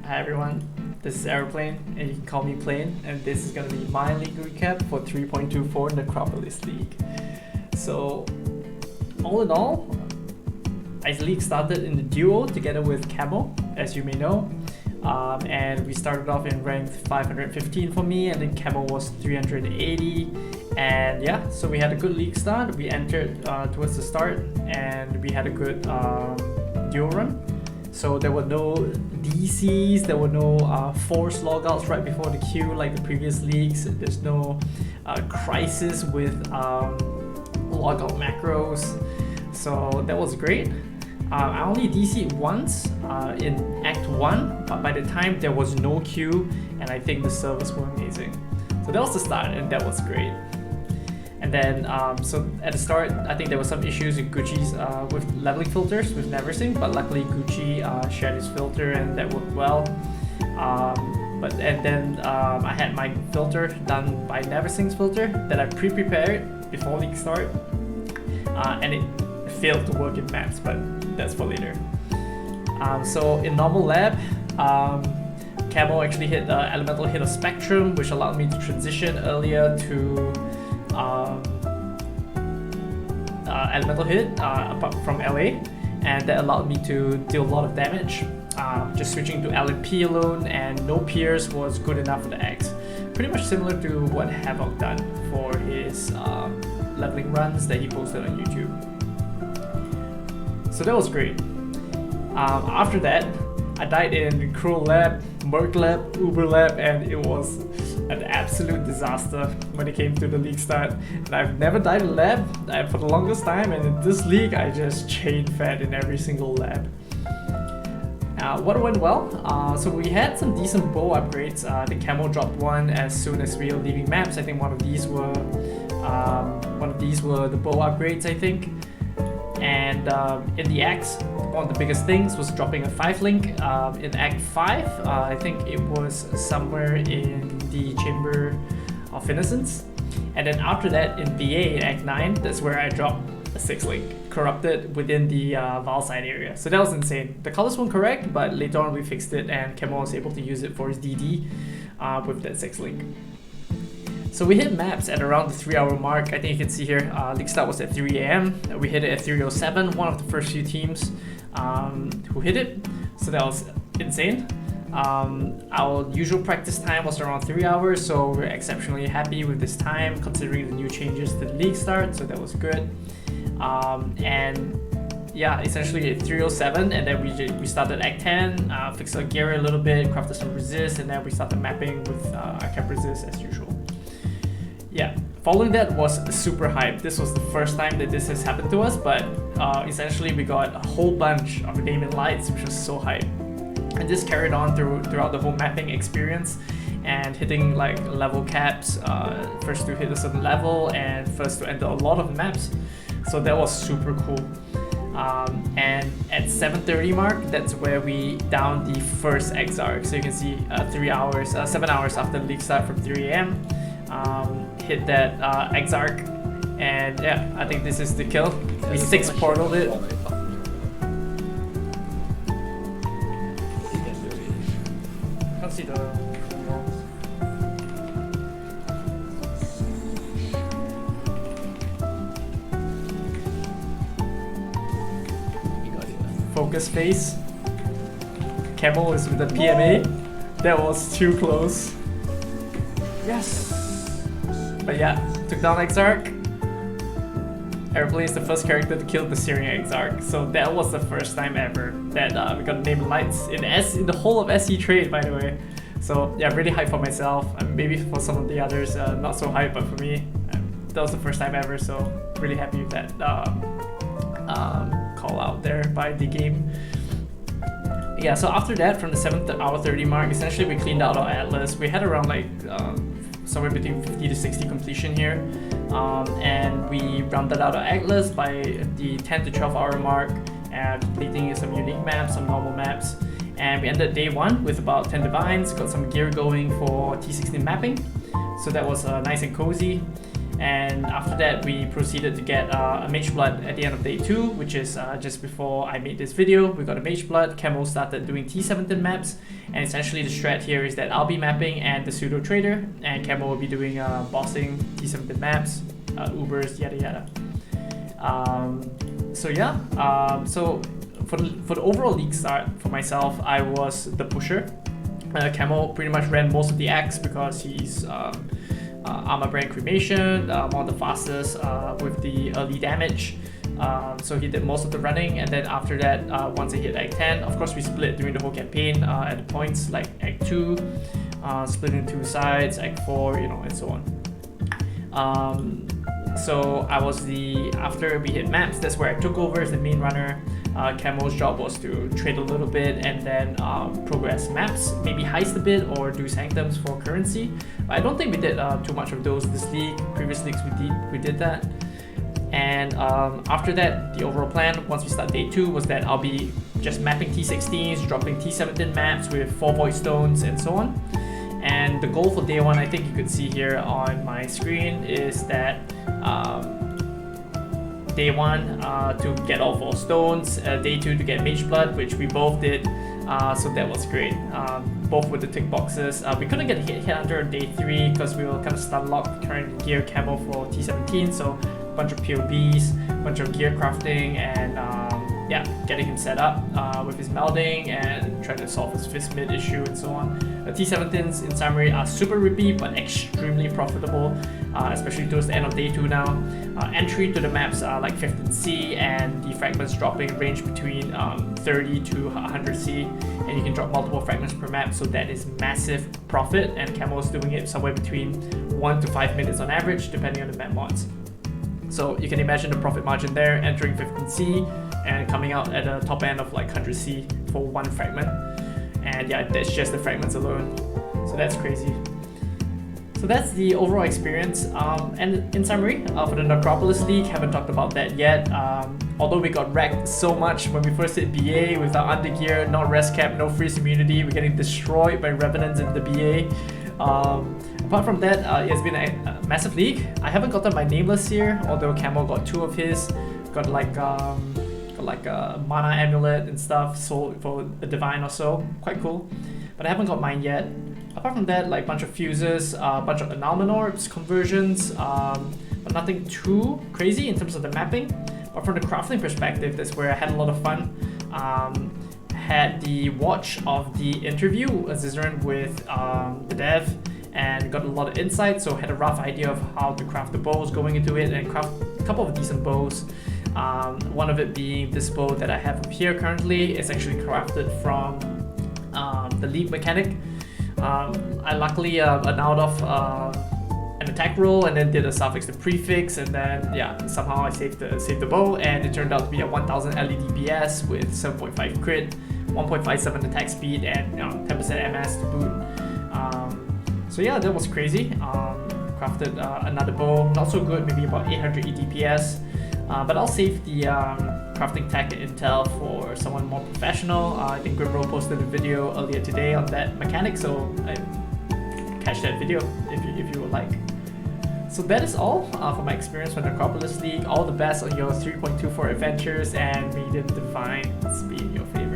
Hi everyone, this is Aeroplane, and you can call me Plane, and this is going to be my league recap for 3.24 Necropolis League. So, all in all, I league started in the duo together with Camo, as you may know, and we started off in rank 515 for me, and then Camo was 380, and yeah, so we had a good league start. We entered towards the start, and we had a good duo run. So there were no DCs, there were no forced logouts right before the queue like the previous leagues. There's no crisis with logout macros. So that was great. I only DC'd once in Act 1, but by the time there was no queue, and I think the servers were amazing. So that was the start, and that was great. And then, so at the start, I think there were some issues with Gucci's with leveling filters with Neversing, but luckily Gucci shared his filter and that worked well. And then I had my filter done by Neversing's filter that I pre-prepared before league start, and it failed to work in maps, but that's for later. So in normal lab, Camo actually hit elemental hit of Spectrum, which allowed me to transition earlier to elemental hit apart from LA, and that allowed me to deal a lot of damage. Just switching to LP alone and no Pierce was good enough for the X. Pretty much similar to what Havoc done for his leveling runs that he posted on YouTube. So that was great. After that, I died in Cruel Lab, Merc Lab, Uber Lab, and it was an absolute disaster when it came to the league start. And I've never died in lab for the longest time, and in this league I just chain fed in every single lab. What went well? So we had some decent bow upgrades. The Camo dropped one as soon as we were leaving maps. I think one of these were the bow upgrades, I think. And in the acts, one of the biggest things was dropping a 5-link in Act 5. I think it was somewhere in the Chamber of Innocence. And then after that, in VA in Act 9, that's where I dropped a 6-link, corrupted within the Valside area. So that was insane. The colors weren't correct, but later on we fixed it, and Camo was able to use it for his DD with that 6-link. So we hit maps at around the 3-hour mark. I think you can see here, league start was at 3 AM. We hit it at 3:07, one of the first few teams who hit it. So that was insane. Our usual practice time was around 3 hours, so we're exceptionally happy with this time considering the new changes to the league start, so that was good. And yeah, essentially at 3:07, and then we started Act 10, fixed our gear a little bit, crafted some resist, and then we started mapping with our cap resist as usual. Yeah, following that was super hype. This was the first time that this has happened to us, but essentially we got a whole bunch of Daemon Lights, which was so hype. And this carried on throughout the whole mapping experience, and hitting like level caps, first to hit a certain level and first to enter a lot of maps. So that was super cool. And at 7:30 mark, that's where we downed the first Exarch. So you can see 7 hours after the league start from 3 AM. Hit that Exarch, and yeah, I think this is the kill. We 6 portaled it. Can't see the walls. Focus face. Camo is with the PMA. That was too close. Yes. But yeah, took down Exarch. Aeroplane is the first character to kill the Syrian Exarch, so that was the first time ever that we got Daemon Lights in the whole of SE trade, by the way. So yeah, really hyped for myself, and maybe for some of the others not so hyped, but for me, that was the first time ever, so really happy with that call out there by the game. Yeah, so after that, from the 7-hour 30 mark, essentially we cleaned out our Atlas. We had around like somewhere between 50 to 60 completion here, and we rounded out our Atlas by the 10 to 12 hour mark, completing some unique maps, some normal maps, and we ended day 1 with about 10 divines, got some gear going for T16 mapping, so that was nice and cozy. And after that, we proceeded to get a Mageblood at the end of day 2, which is just before I made this video. We got a Mageblood. Camo started doing T17 maps, and essentially the strat here is that I'll be mapping and the pseudo trader, and Camo will be doing bossing T17 maps, Ubers, yada yada. So for the overall league start for myself, I was the pusher. Camo pretty much ran most of the acts because he's armor brand cremation, one of the fastest with the early damage. So he did most of the running, and then after that, once I hit Act 10, of course we split during the whole campaign at the points like Act 2, split into 2 sides, Act 4, and so on. So I was after we hit maps, that's where I took over as the main runner. Camo's job was to trade a little bit and then progress maps, maybe heist a bit or do sanctums for currency. But I don't think we did too much of those this league. Previous leagues we did that. And after that, the overall plan, once we start day 2, was that I'll be just mapping T16s, dropping T17 maps with 4 void stones and so on. And the goal for day 1, I think you could see here on my screen, is that day 1 to get all 4 stones, day 2 to get Mageblood, which we both did, so that was great. Both with the tick boxes. We couldn't get hit under day 3 because we were kind of stun locked trying to gear Camo for T17, so a bunch of POBs, a bunch of gear crafting, and yeah, getting him set up with his melding and trying to solve his fist mid issue and so on. The T17s in summary are super rippy but extremely profitable, especially towards the end of day 2 now. Entry to the maps are like 15C, and the fragments dropping range between 30 to 100C, and you can drop multiple fragments per map, so that is massive profit, and Camo's doing it somewhere between 1 to 5 minutes on average depending on the map mods. So you can imagine the profit margin there, entering 15C and coming out at the top end of like 100C for 1 fragment. And yeah, that's just the fragments alone. So that's crazy. So that's the overall experience. And in summary, for the Necropolis League, haven't talked about that yet. Although we got wrecked so much when we first hit BA with our undergear, no rest cap, no freeze immunity, we're getting destroyed by Revenants in the BA. Apart from that, it's been a massive league. I haven't gotten my Nameless here, although Camo got 2 of his. Got like a mana amulet and stuff, so for the divine or so, quite cool. But I haven't got mine yet. Apart from that, like a bunch of fuses, a bunch of annulment orbs, conversions, but nothing too crazy in terms of the mapping. But from the crafting perspective, that's where I had a lot of fun. Had the watch of the interview, Exarch with the dev, and got a lot of insight, so had a rough idea of how to craft the bows going into it, and craft a couple of decent bows. One of it being this bow that I have up here currently. It's actually crafted from the lead mechanic. I luckily annulled off an attack roll and then did a suffix to prefix, and then yeah, somehow I saved the bow, and it turned out to be a 1000 LED DPS with 7.5 crit, 1.57 attack speed, and 10% MS to boot. So yeah, that was crazy. Crafted another bow, not so good, maybe about 800 DPS. But I'll save the crafting tech and intel for someone more professional. I think Grimro posted a video earlier today on that mechanic, so catch that video if you would like. So that is all for my experience with the Necropolis League. All the best on your 3.24 adventures, and may the divine be in your favor.